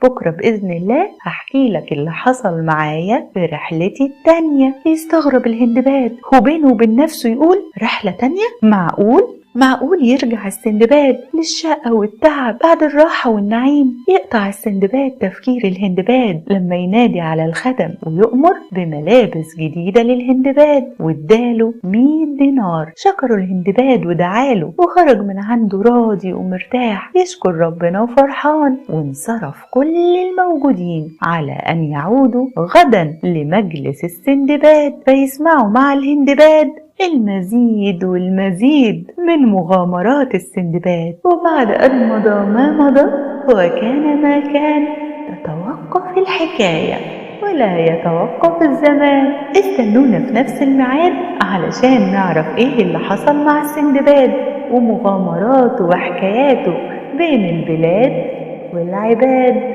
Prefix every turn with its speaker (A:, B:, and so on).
A: بكرة بإذن الله هحكي لك اللي حصل معايا في رحلتي التانية. يستغرب الهندباد وبينه وبين نفسه يقول رحلة تانية؟ معقول يرجع السندباد للشقة والتعب بعد الراحة والنعيم؟ يقطع السندباد تفكير الهندباد لما ينادي على الخدم ويؤمر بملابس جديدة للهندباد، واداله 100 دينار. شكره الهندباد ودعاله وخرج من عنده راضي ومرتاح يشكر ربنا وفرحان. وانصرف كل الموجودين على أن يعودوا غدا لمجلس السندباد فيسمعوا مع الهندباد المزيد والمزيد من مغامرات السندباد. وبعد أن مضى ما مضى وكان ما كان، تتوقف الحكاية ولا يتوقف الزمان. استنونا في نفس الميعاد علشان نعرف ايه اللي حصل مع السندباد ومغامراته وحكاياته بين البلاد والعباد.